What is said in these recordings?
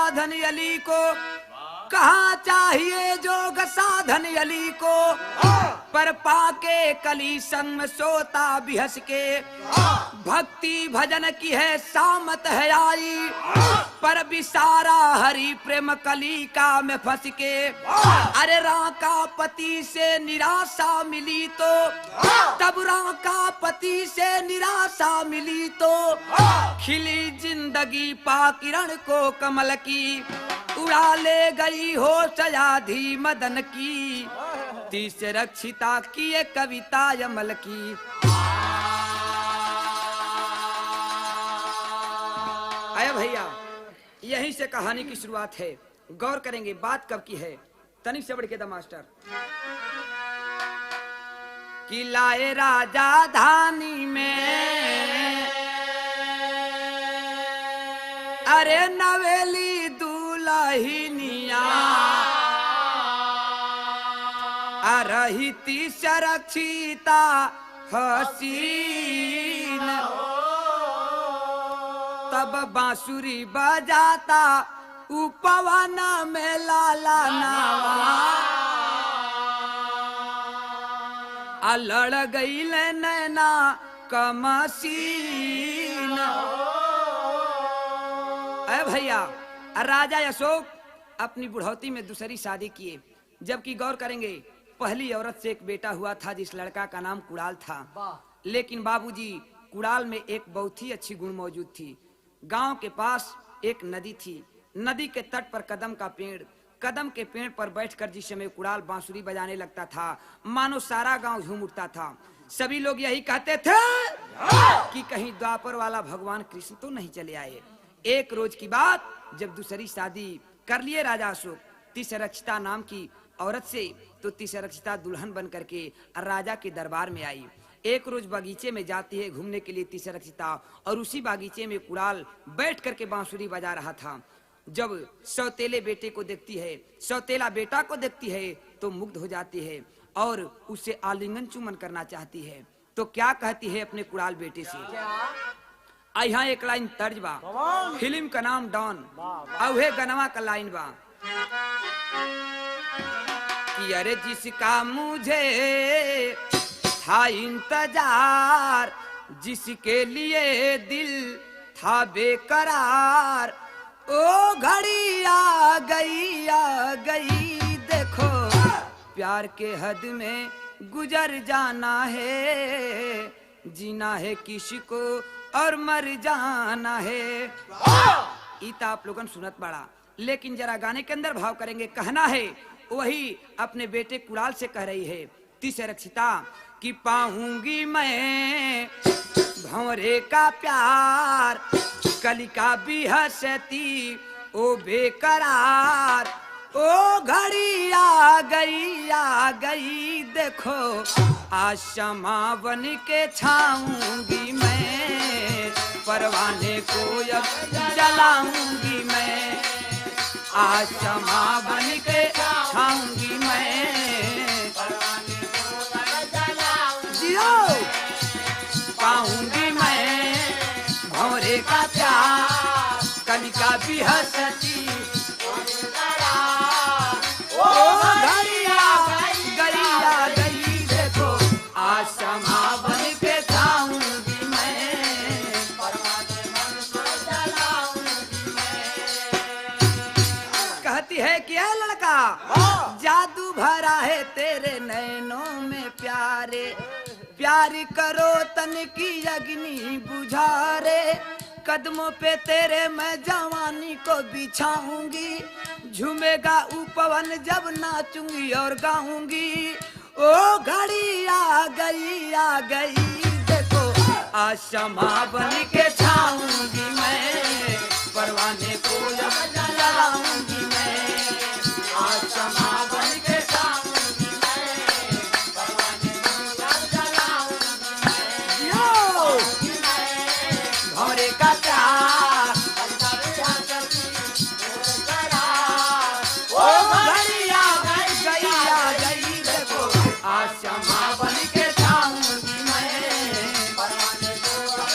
साधन अली को, कहाँ चाहिए जोग साधन अली को। पर पाके कली संग में सोता भी हंस के, भक्ति भजन की है सामत है आई। पर बिसारा हरि प्रेम कली का में फंस के, अरे राका पति से निराशा मिली तो, तब राका पति से निराशा मिली तो, खिली जिंदगी पा किरण को कमल की, उड़ा ले गई हो सयाधी मदन की। तीस रक्षिता की ये कविता यमल की। आया भैया, यहीं से कहानी की शुरुआत है। गौर करेंगे बात कब की है। तनिक से बढ़ के द मास्टर कि लाए राजा धानी में, अरे नवेली दुल्हनिया, रही तीस रक्षिता हसीन। तब बांसुरी बजाता उपवन में लाला नावा, लड़ गई नैना कमसीन। अरे भैया, राजा अशोक अपनी बुढ़ौती में दूसरी शादी किए, जबकि गौर करेंगे पहली औरत से एक बेटा हुआ था जिस लड़का का नाम कुणाल था। लेकिन बाबूजी, कुणाल में एक बहुत ही अच्छी गुण मौजूद थी। गांव के पास एक नदी थी। नदी के तट पर कदम का पेड़, कदम के पेड़ पर बैठकर जिस समय कुणाल बांसुरी बजाने लगता था, मानो सारा गांव झूम उठता था। सभी लोग यही कहते थे कि कहीं द्वापर वाला भगवान कृष्ण तो नहीं चले आए। एक रोज की बात, जब दूसरी शादी कर लिए राजा अशोक तीस रक्षिता नाम की औरत से, तो तीस रक्षिता दुल्हन बन करके राजा के दरबार में आई। एक रोज बगीचे में जाती है घूमने के लिए तीस रक्षिता, और उसी बागीचे में कुणाल बैठ करके बांसुरी बजा रहा था। जब सौतेले बेटे को देखती है, सौतेला बेटा को देखती है, तो मुग्ध हो जाती है और उससे आलिंगन चुम्बन करना चाहती है। तो क्या कहती है अपने कुणाल बेटे से? यहाँ एक लाइन तर्ज बा, फिल्म का नाम डॉन, अवहे गनवा का लाइन बा कि अरे जिसका मुझे था इंतजार, जिसके लिए दिल था बेकरार, ओ घड़ी आ गई देखो, प्यार के हद में गुजर जाना है, जीना है किसी को और मर जाना है। इता आप लोगन सुनत बड़ा, लेकिन जरा गाने के अंदर भाव करेंगे। कहना है वही अपने बेटे कुणाल से कह रही है तीस रक्षिता कि पाऊंगी मैं भंवरे का प्यार, कलिका भी हंसती ओ बेकरार, ओ घड़ी आ गई देखो, आज शमा बन के छाऊंगी मैं, परवाने को अब जलाऊंगी मैं, आज शमा बन के छाऊंगी मैं, पाऊंगी मैं भंवरे का प्यार, कलिका भी हंसती ओ घड़ी आ गई देखो, आज शमा बन के छाऊंगी मैं, कहती है कि ऐ लड़का, जादू भरा है तेरे नैनों में प्यारे, प्यार करो तन की अग्नि बुझा रे, कदमों पे तेरे मैं जवानी को बिछाऊंगी, झूमेगा उपवन जब नाचूंगी और गाऊंगी, ओ घड़ी आ गई देखो, आज शमा बन के छाऊंगी मैं, परवाने को जलाऊंगी मैं, आज शमा बन के छाऊंगी मैं, परवाने को जलाऊंगी मैं, भंवरे का प्यार, ओ घड़ी आ गई देखो, आज शमा बन के छाऊंगी मैं, परवाने को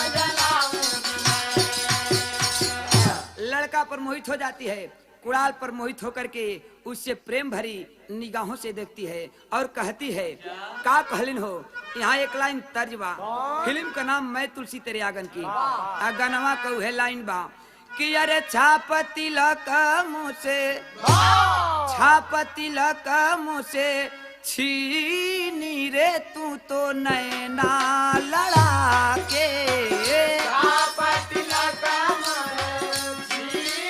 जलाऊंगी मैं। लड़का पर मोहित हो जाती है। कुणाल पर मोहित होकर के उससे प्रेम भरी निगाहों से देखती है और कहती है, का कहलिन हो। यहाँ एक लाइन तर्ज बा, फिल्म का नाम मैं तुलसी तेरे आंगन की, गनवा कहू है लाइन बा कि अरे छाप तिलक मुँह से, छाप तिलक मुँह से छीनी रे तू तो नैना लड़ा के।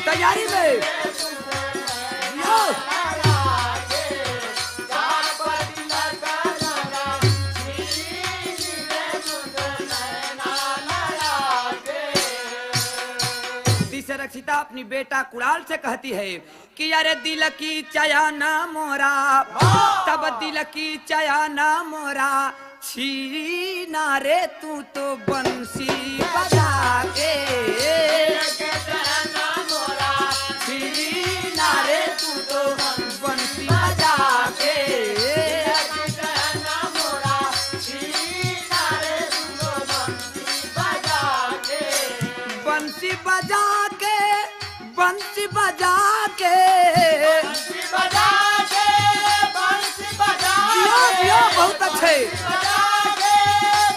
तैयारी में रक्षिता अपनी बेटा कुणाल से कहती है कि अरे दिल की चयाना मोरा, तब दिल की चयाना मोरा छीना रे तू तो बंसी बजा के। छीना रे तू तो बंसी बजा के। बंसी बजा के, बंसी बजा के, बंसी बजा के, बंसी बजा के, बहुत अच्छे।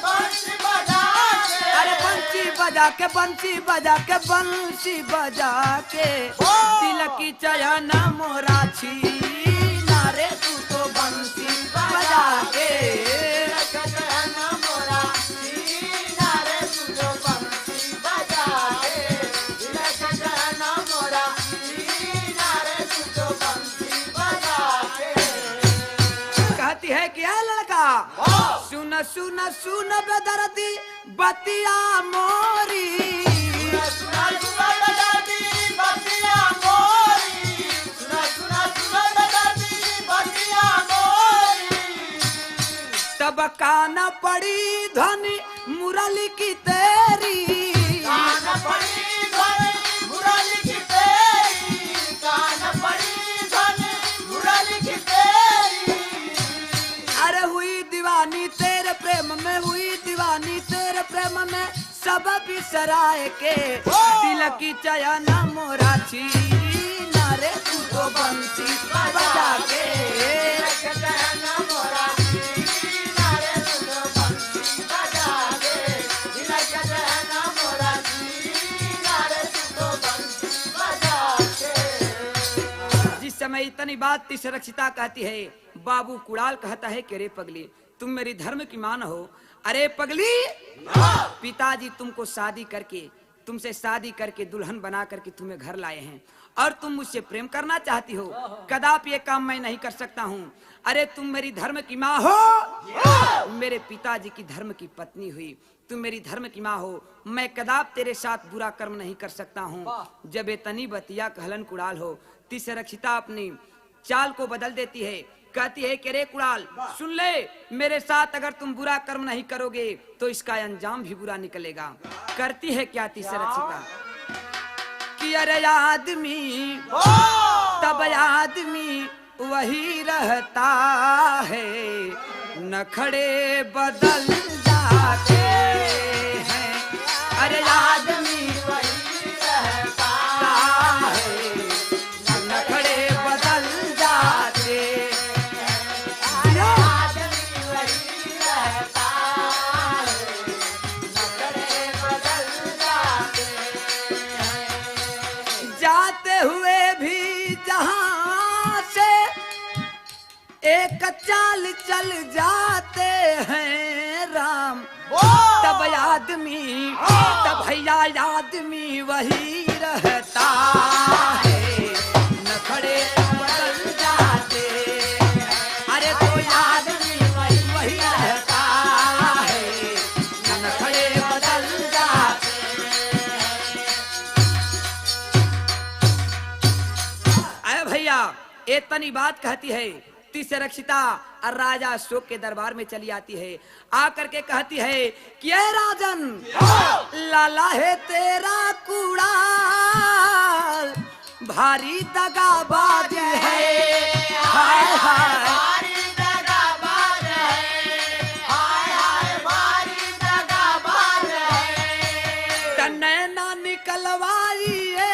बंसी बजा के, अरे बंसी बजा के, बंसी बजा के, बंसी बजा के दिल की चयना मोरा छीना रे तू तो बंसी बजा के। है कि है लड़का, सुन सुन सुन बेदर्दी बतिया मोरी, सुन सुन बेदर्दी बतिया मोरी, सुन सुन सुन बेदर्दी बतिया मोरी। तब कान पड़ी ध्वनि मुरली की तेरी, कान पड़ी ध्वनि मुरली की तेरी, कान पड़ी ध्वनि मुरली की तेरी। अरे हुई दीवानी तेरे प्रेम में, हुई दीवानी तेरे प्रेम में, सब बिसराए के दिल की चयना मोरा छीना रे तू तो बंसी बजा के। जिस समय इतनी बात रक्षिता कहती है, बाबू कुणाल कहता है कि रे पगली तुम मेरी धर्म की मान हो। अरे पगली, पिताजी तुमको शादी करके, तुमसे शादी करके दुल्हन बना करके तुम्हें घर लाए हैं और तुम मुझसे प्रेम करना चाहती हो। कदापि ये काम मैं नहीं कर सकता हूँ। अरे तुम मेरी धर्म की माँ हो, मेरे पिताजी की धर्म की पत्नी हुई, तुम मेरी धर्म की माँ हो, मैं कदाप तेरे साथ बुरा कर्म नहीं कर सकता हूँ। जब ये तनी बतिया कहलन कुणाल हो, रक्षिता अपनी चाल को बदल देती है, कहती है कि रे कुणाल सुन ले, मेरे साथ अगर तुम बुरा कर्म नहीं करोगे तो इसका अंजाम भी बुरा निकलेगा। करती है क्या रक्षिता कि अरे आदमी तब आदमी वही रहता है, नखड़े बदल जाते हैं। अरे आदमी वही रहता है, नखड़े बदल जाते हैं। आदमी वही रहता है, नखड़े बदल जाते हैं। जाते हुए भी जहां से एक चाल चल जाते हैं राम, तब आदमी तब भैया आदमी वही रहता है, नखड़े बदल जाते। अरे तो आदमी वही रहता है, नखड़े बदल जाते। अरे भैया इतनी बात कहती है, रक्षिता और राजा अशोक के दरबार में चली आती है। आकर के कहती है कि ये राजन लाला है तेरा कुड़ाल, भारी दगाबाज है, हाय हाय भारी दगाबाज है, हाय हाय भारी दगाबाज है। तन्ने ना निकलवाइए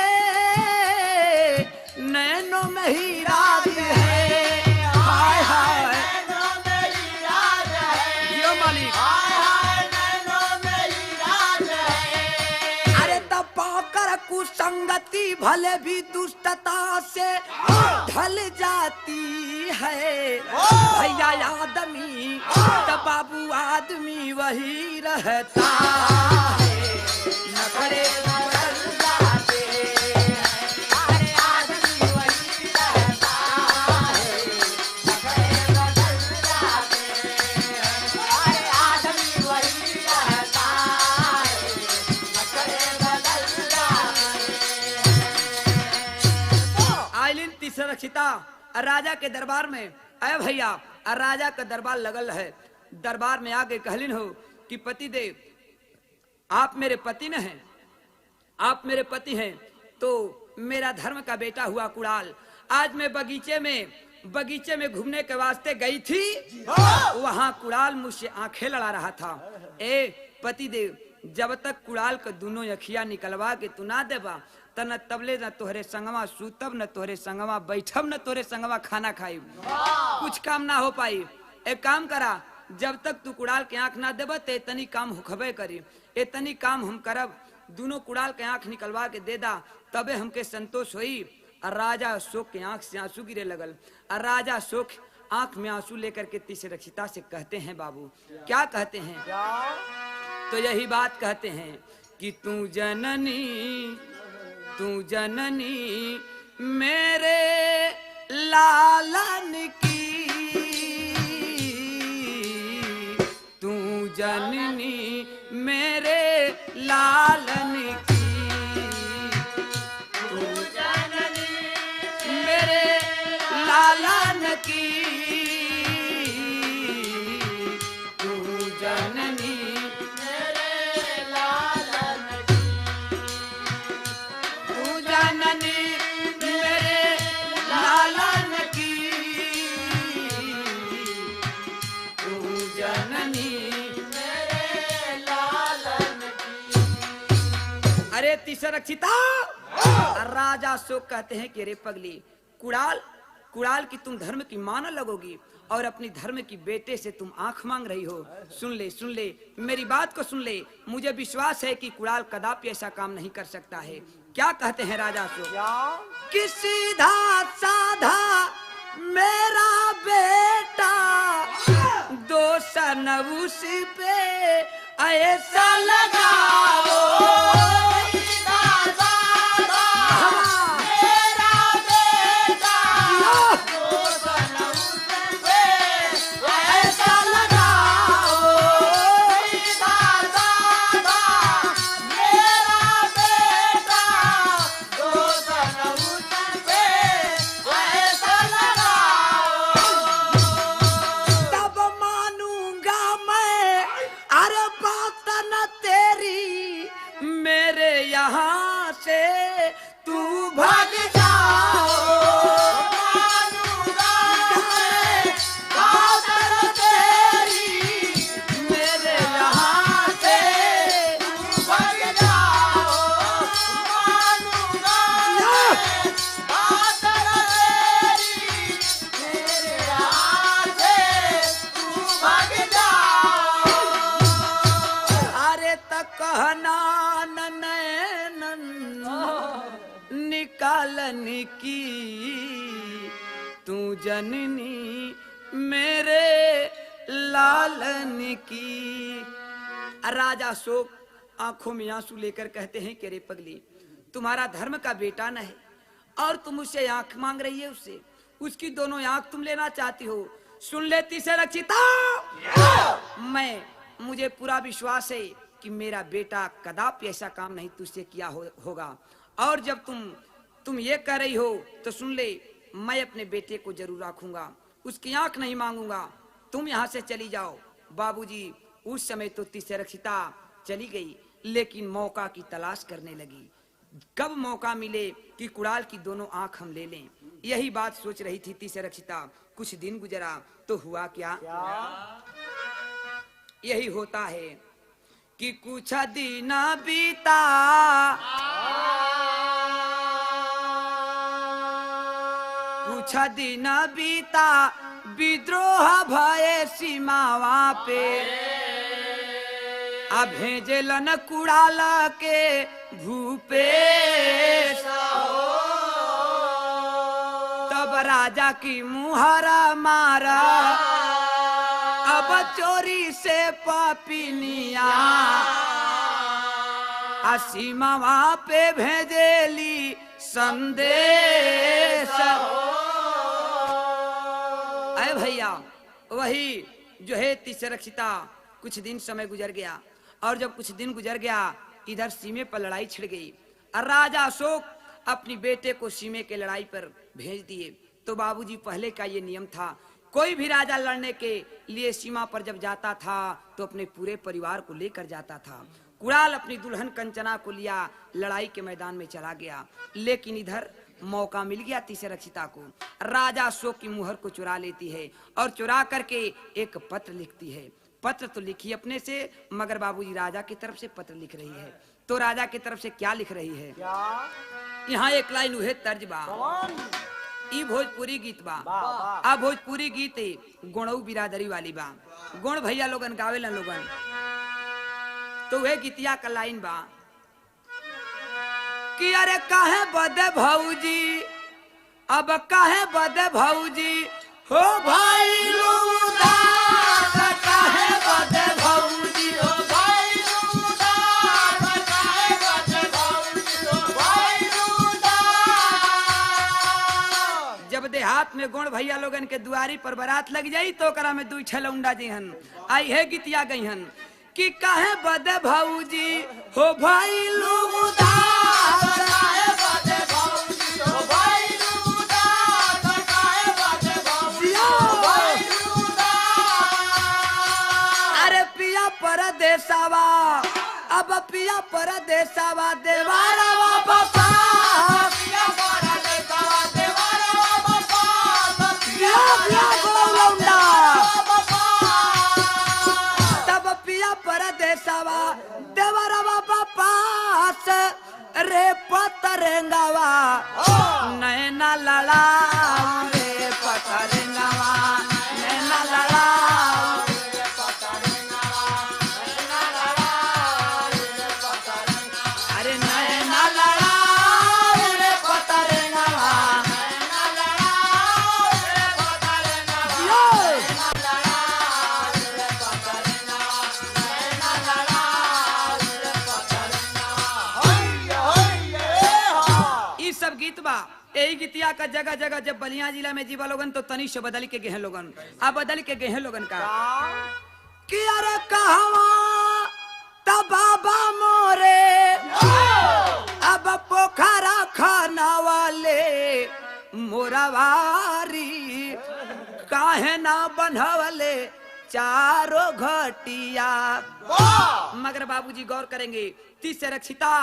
नैनों में ही राज है, हाय हाय नैनों में ही राज है, जियो मालिक। हाय हाय नैनों में ही राज है। अरे तब पाकर कुसंगति भले भी दुष्टता से ढल जाती है, भैया आदमी तब बाबू आदमी वही रहता है, नखरे बदल जाते हैं, अरे आदमी वही रहता है, नखरे बदल जाते हैं, अरे आदमी वही रहता है, नखरे बदल जाते हैं। आइलिन तीसरा रक्षिता राजा के दरबार में, अय भैया राजा का दरबार लगल है। दरबार में आके कहलिन हो कि पति देव आप मेरे पति न हैं, आप मेरे पति हैं, तो मेरा धर्म का बेटा हुआ कुणाल आज मैं बगीचे में घूमने के वास्ते गई थी, वहां कुणाल मुझसे आंखें लड़ा रहा था। ए पति देव जब तक कुणाल का दोनों अखियां निकलवा के तू ना देबा त न तबले न तोहरे संगवा सूतब, न तोहरे संगवा बैठब, न तोहरे संगवा खाना खाई, कुछ काम ना हो पाई। एक काम करा, जब तक तू कुणाल के आंख ना देब ते इतनी काम हुखबे करी, इतनी काम हम करब, दोनों कुणाल के आंख निकलवा के दे दा, तबे हमके संतोष होई। और राजा अशोक के आंख से आंसू गिरे लगल। और राजा अशोक आंख में आंसू लेकर के तीसरे रक्षिता से कहते हैं, बाबू क्या कहते हैं? तो यही बात कहते हैं कि तू जननी मेरे लालन की, तू जननी मेरे लालन की, तू जननी मेरे लालन की, तू जननी मेरे लालन की, तू जननी मेरे लालन की, तू जननी मेरे लालन की। अरे तीसरा रक्षिता राजा अशोक कहते हैं कि रे पगली कुणाल की तुम धर्म की मान लगोगी और अपनी धर्म की बेटे से तुम आंख मांग रही हो। सुन ले मेरी बात को सुन ले, मुझे विश्वास है कि कुणाल कदापि ऐसा काम नहीं कर सकता है। क्या कहते हैं राजा अशोक कि सीधा साधा मेरा बेटा दोष न उस पे ऐसा लगाओ, यहाँ से तू भाग जाओ, खातर तेरी मेरे यहाँ से तू भाग जाओ, खातर तेरी मेरे यहाँ से तू भाग जाओ। अरे तक कहना निकालन की, तू जननी मेरे लालन की। राजा अशोक आंखों में आंसू लेकर कहते हैं कि रे पगली तुम्हारा धर्म का बेटा न है और तुम उससे आंख मांग रही है, उससे उसकी दोनों आंख तुम लेना चाहती हो। सुन ले तीसरे रक्षिता, मुझे पूरा विश्वास है कि मेरा बेटा कदापि ऐसा काम नहीं तुझसे किया होगा। और जब तुम ये कह रही हो तो सुन ले, मैं अपने बेटे को जरूर रखूंगा, उसकी आंख नहीं मांगूंगा। तुम यहाँ से चली जाओ। बाबूजी उस समय तो तीसरे रक्षिता चली गई, लेकिन मौका की तलाश करने लगी, कब मौका मिले कि कुणाल की दोनों आंख हम ले लें। यही बात सोच रही थी तीसरे रक्षिता। कुछ दिन गुजरा तो हुआ क्या? यही होता है कि कुछ दिन बीता कुछ दिन बीता विद्रोह भये सीमावा पे आ भेजलन कुड़ाल के भूपेश तब राजा की मुहरा मारा अब चोरी से पापिनिया सीमावा पे भेजेली संदेश। अरे भैया वही जो है तिसरक्षिता कुछ दिन समय गुजर गया और जब कुछ दिन गुजर गया इधर सीमे पर लड़ाई छिड़ गई और राजा अशोक अपनी बेटे को सीमे के लड़ाई पर भेज दिए। तो बाबूजी पहले का ये नियम था, कोई भी राजा लड़ने के लिए सीमा पर जब जाता था तो अपने पूरे परिवार को लेकर जाता था। कुड़ाल अपनी दुल्हन कंचना को लिया लड़ाई के मैदान में चला गया, लेकिन इधर मौका मिल गया तिसरक्षिता को। राजा अशोक की मुहर को चुरा लेती है और चुरा करके एक पत्र लिखती है। पत्र तो लिखी अपने से मगर बाबूजी राजा की तरफ से पत्र लिख रही है। तो राजा की तरफ से क्या लिख रही है? यहाँ एक लाइन उहे तर्ज बा, ई भोजपुरी गीत बा। आ भोजपुरी गीत गुणऊ बिरादरी वाली बा, गुण भैया लोगन गावेलन लोगन। तो वह गीतिया का लाइन बा कि अरे काहे बदे भौजी अब काहे बदे भौजी हो भाई लूदास काहे बदे भौजी हो भाई लूदास काहे बदे भौजी हो भाई लूदास। जब देहात में गुण भैया लोगन के दुआरी पर बारात लग जाई तो ओकरा में दुई छलौंडा जेहन आई है गीतिया गईहन कि काहे बदे भौजी हो भाई लूदास काहे बदे भौजी हो भाई लूदास काहे बदे भौजी हो भाई लूदास। अरे पिया परदेसावा अब पिया परदेसावा देवारावा बापा पिया परदेसावा देवारावा बापा पिया गोलौंडा परदेसावा देवरवा बापास रे पतरंगावा नैना लड़ा रे पतरंगावा नैना लड़ा रे पतरंगावा नैना लड़ा रे पतरंगावा अरे नैना लड़ा रे पतरंगावा नैना लड़ा रे पतरंगावा गीत बा। यही गीतिया का जगह जगह जब बलिया जिला में जीवा लोगन तो तनी से बदल के गए लोगन। अब बदल के गए लोगन का कि अरे कहवा तब बाबा मोरे अब पोखरा खाना वाले मोरावारी काहे ना बनवले चारों घटिया। मगर बाबूजी गौर करेंगे तिसरक्षिता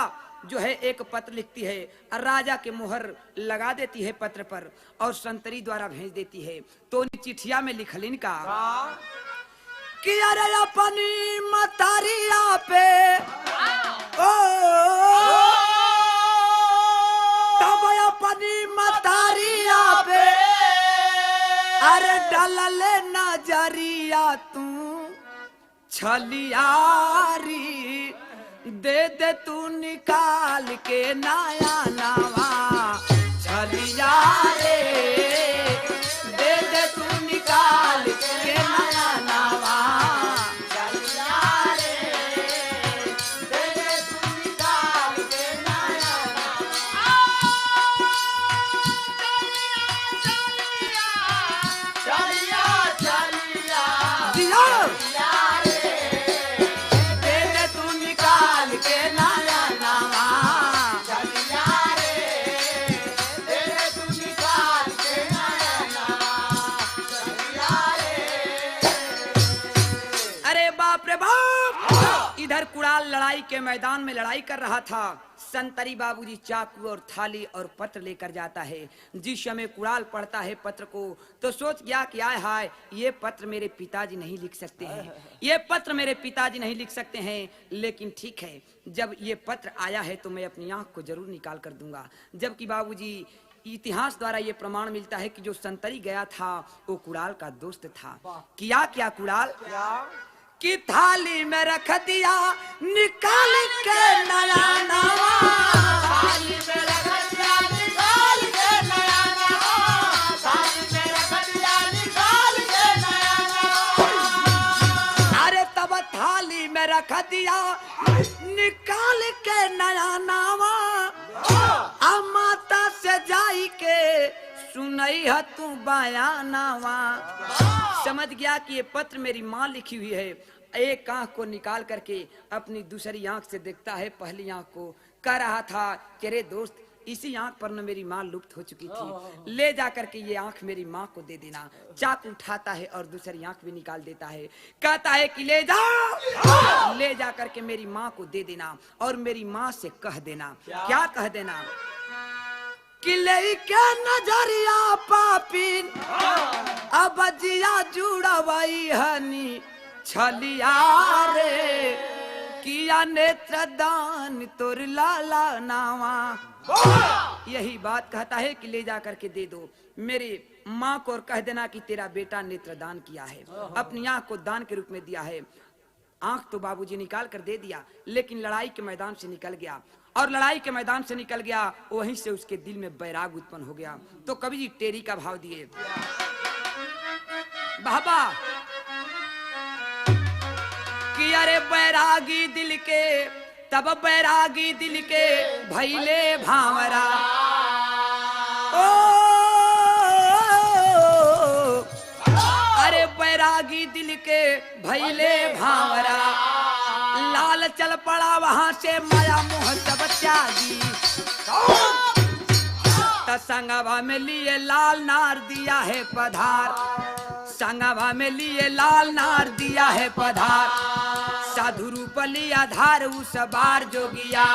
जो है एक पत्र लिखती है और राजा के मुहर लगा देती है पत्र पर और संतरी द्वारा भेज देती है। तो चिट्ठिया में लिखलिन का कि अरे अपनी मतारिया पे ओ तब अपनी मतारिया पे अरे डालले नजरिया तू छलियारी दे दे तू निकाल के नया नवा छलिया रे दे दे तू निकाल के नया नवा छलिया रे दे दे तू निकाल के नया नवा छलिया छलिया दिया इधर कुड़ाल लड़ाई के मैदान में लड़ाई कर रहा था। संतरी बाबूजी चाकू और थाली और पत्र लेकर जाता है। जिस समय कुड़ाल पढ़ता है पत्र को तो सोच गया कि आय हाय ये पत्र मेरे पिताजी नहीं लिख सकते हैं, ये पत्र मेरे पिताजी नहीं लिख सकते हैं। लेकिन ठीक है, जब ये पत्र आया है तो मैं अपनी आंख को जरूर निकाल कर दूंगा। जबकि बाबूजी इतिहास द्वारा ये प्रमाण मिलता है कि जो संतरी गया था वो कुड़ाल का दोस्त था। किया क्या कुड़ाल कि थाली में रख दिया निकाल के नया नवा, थाली में रख दिया निकाल के नया नवा, थाली में रख दिया निकाल के नया नवा। अरे तब थाली में रख दिया निकाल के नया नवा, आ माता से जाई के सुनई है तू बयानावा। समझ गया कि ये पत्र मेरी माँ लिखी हुई है। एक आंख को निकाल करके अपनी दूसरी आंख से देखता है पहली आंख को, कह रहा था कि रे दोस्त इसी आंख पर न मेरी माँ लुप्त हो चुकी थी, ले जा करके ये आंख मेरी माँ को दे देना। चाकू उठाता है और दूसरी आंख भी निकाल देता है, कहता है कि ले जा, ले जा करके मेरी माँ को दे देना और मेरी माँ से कह देना। क्या कह देना कि ले के नजरिया पापिन अब जिया जुड़वाई हनी छलिया रे, किया नेत्र दान तोर लाला नावा। यही बात कहता है कि ले जा करके दे दो मेरी माँ को और कह देना कि तेरा बेटा नेत्र दान किया है, अपनी आंख को दान के रूप में दिया है। आंख तो बाबूजी निकाल कर दे दिया, लेकिन लड़ाई के मैदान से निकल गया और लड़ाई के मैदान से निकल गया, वहीं से उसके दिल में बैराग उत्पन्न हो गया। तो कवि जी टेरी का भाव दिए, बाबा कि अरे बैरागी दिल के तब बैरागी दिल के भैले भावरा, ओ अरे बैरागी दिल के भैले भावरा, लाल चल पड़ा वहां से माया मोह सब त्यागी, संगवा में लिए लाल नार दिया है पधार, संगवा में लिए लाल नार दिया है पधार, साधु रूप लिया धार उस बार जोगिया,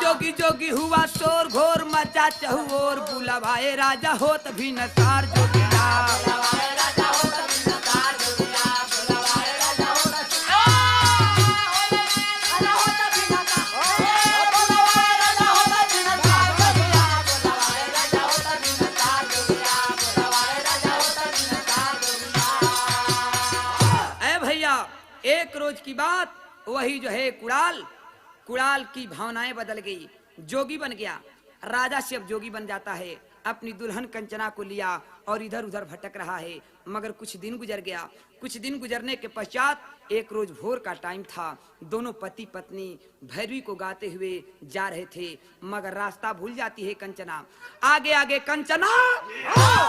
जोगी जोगी हुआ शोर घोर मचा चहु और बुलवाए राजा होत भी नसार जोगिया। एक रोज की बात, वही जो है कुड़ाल की भावनाएं बदल गई, जोगी बन गया। राजा से अब जोगी बन जाता है, अपनी दुल्हन कंचना को लिया और इधर उधर भटक रहा है। मगर कुछ दिन गुजर गया, कुछ दिन गुजरने के पश्चात एक रोज भोर का टाइम था, दोनों पति पत्नी भैरवी को गाते हुए जा रहे थे, मगर रास्ता भूल जाती है कंचना। आगे आगे कंचना,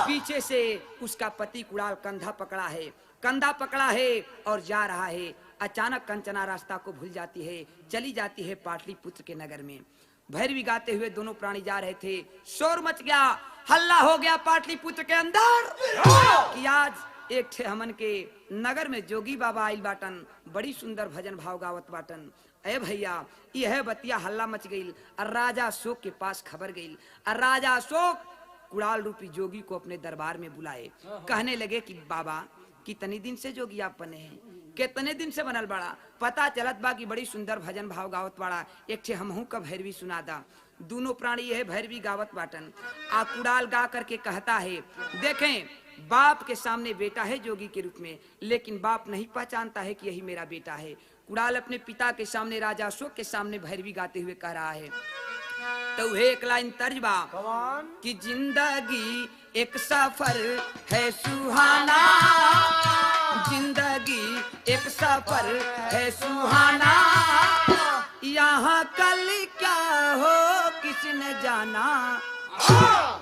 पीछे से उसका पति कुड़ाल कंधा पकड़ा है और जा रहा है। अचानक कंचना रास्ता को भूल जाती है, चली जाती है पाटलिपुत्र के नगर में। भैरवी गाते हुए दोनों प्राणी जा रहे थे, शोर मच गया, हल्ला हो गया पाटलिपुत्र के अंदर कि आज एक ठे हमन के नगर में जोगी बाबा आइल बाटन, बड़ी सुंदर भजन भाव गावत बाटन। ए भैया यह बतिया हल्ला मच गई, राजा अशोक के पास खबर गई। राजा अशोक कुड़ाल रूपी जोगी को अपने दरबार में बुलाए, कहने लगे कि बाबा कितने दिन से जोगी आप बने हैं, कितने दिन से बनल बड़ा, पता चलत बा कि बड़ी सुंदर भजन भाव गावत बड़ा, एक ठे हमहू का भैरवी सुना दा। दोनों प्राणी यह भैरवी गावत बाटन। आ कुड़ाल गा करके कहता है, देखें बाप के सामने बेटा है जोगी के रूप में, लेकिन बाप नहीं पहचानता है कि यही मेरा बेटा है। कुड़ाल अपने पिता के सामने, राजा अशोक के सामने भैरवी गाते हुए कह रहा है। तो एक लाइन तर्जबा कि जिंदगी एक सफर है सुहाना, जिंदगी एक सफर है सुहाना, यहाँ कल क्या हो किसने जाना।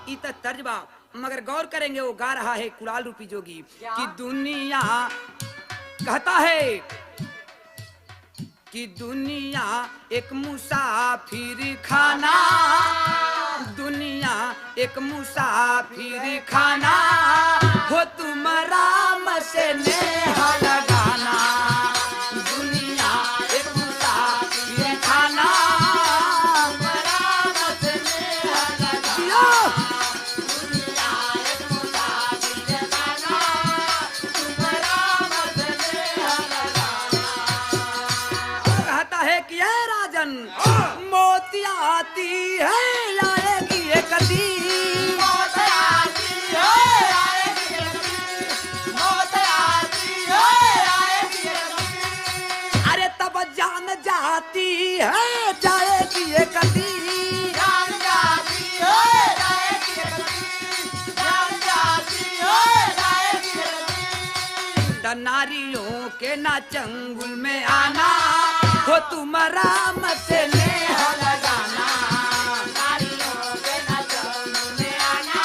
इत तर्जबा, मगर गौर करेंगे वो गा रहा है कुड़ाल रूपी जोगी कि दुनिया कहता है कि दुनिया एक मुसाफिर खाना, दुनिया एक मुसाफिर खाना, हो तुम राम से नेह लगाना, दुनिया एक मुसाफिर खाना, तुम राम से नेह लगाना, दुनिया एक मुसाफिर खाना, तुम राम से नेह लगाना। कहता है कि ये राजन मोतिया आती है आएगी एक दिन, नारियों के ना चंगुल में आना हो तुम्हारा मत नेह लगाना नारियों के न चंगुल में आना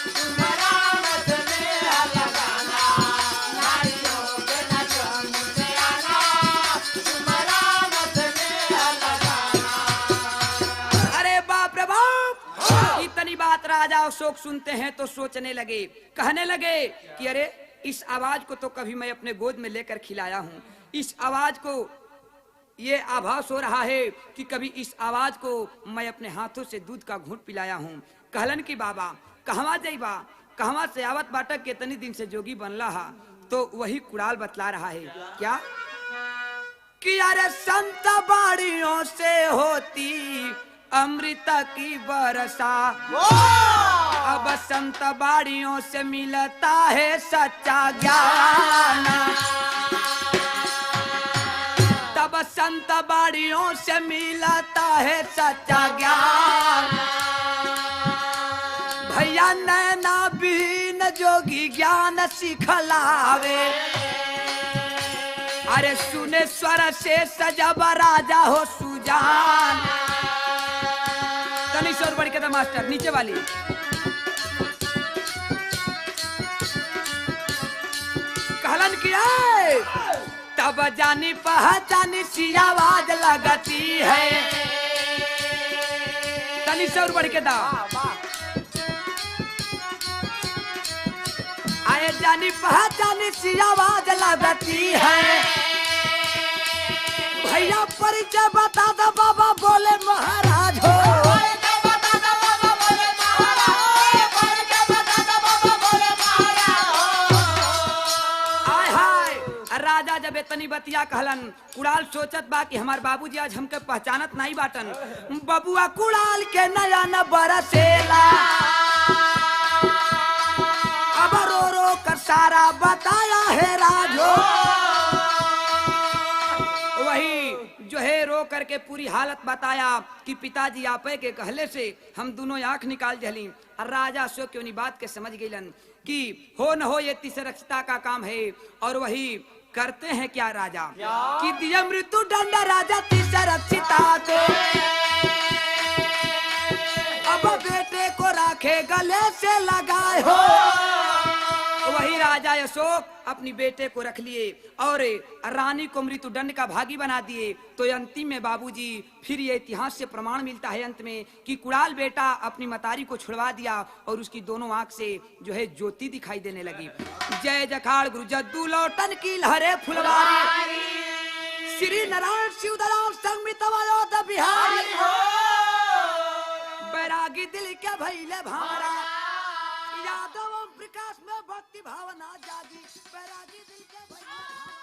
तुम्हारा मत नेह लगाना नारियों के न चंगुल में आना तुम्हारा मत नेह लगाना। अरे बाप रे बाप, इतनी बात राजा अशोक सुनते हैं तो सोचने लगे, कहने लगे कि अरे इस आवाज को तो कभी मैं अपने गोद में लेकर खिलाया हूँ, इस आवाज को ये आभास हो रहा है कि कभी इस आवाज को मैं अपने हाथों से दूध का घूंट पिलाया हूँ। कहलन की बाबा कहवा जाइबा, कहवा से आवत बाटक कितनी दिन से जोगी बनला हा। तो वही कुड़ाल बतला रहा है क्या कि अरे संत बाड़ियों से होती अमृत की बरसा, अब संत बाड़ियों से मिलता है सच्चा ज्ञान, तब संत बाड़ियों से मिलता है सच्चा ज्ञान। भैया नैना बीन जोगी ज्ञान सिखलावे, अरे सुने स्वर से सजब राजा हो सुजान। तनी शोर बढ़ के था मास्टर, नीचे वाली कहलन किया तब जानी पहचानी सी आवाज लगती है। तनी शोर बढ़ के था आए जानी पहचानी सी आवाज लगती है। भैया परिचय बता दो बाबा बोले महाराज हो, राजा जब इतनी बतिया कहलन, कुड़ाल सोचत बा कि हमार बाबूजी आज हमके पहचानत नहीं बाटन। बबुआ कुड़ाल के नया न बरसेला, अब रो रो कर सारा बताया है राजो। वही जो है रो करके पूरी हालत बताया कि पिताजी आपे के कहले से हम दोनों आंख निकाल जली। राजा सो क्यों नहीं बात के समझ गईलन कि हो न हो ये तीसरक्षता का काम है। और वही करते हैं क्या राजा कि दिया मृत्यु दंड राजा तीसरक्षिता को, अब बेटे को राखे गले से लगाए हो। वही राजा अशोक अपनी बेटे को रख लिए और रानी को मृत्यु दंड का भागी बना दिए। तो अंतिम में बाबूजी फिर ये इतिहास से प्रमाण मिलता है अंत में कि कुड़ाल बेटा अपनी मतारी को छुड़वा दिया और उसकी दोनों आंख से जो है ज्योति दिखाई देने लगी। जय जखाड़ गुरु जद्दू लौटन की लहरे फुलवारी, श्री नारायण शिव दलाल संगमित अयोध्या बिहारी, बैरागी दिल के भैले भारा, यादव प्रकाश में भक्ति भावना जागी, बैरागी दिल के भैले भारा।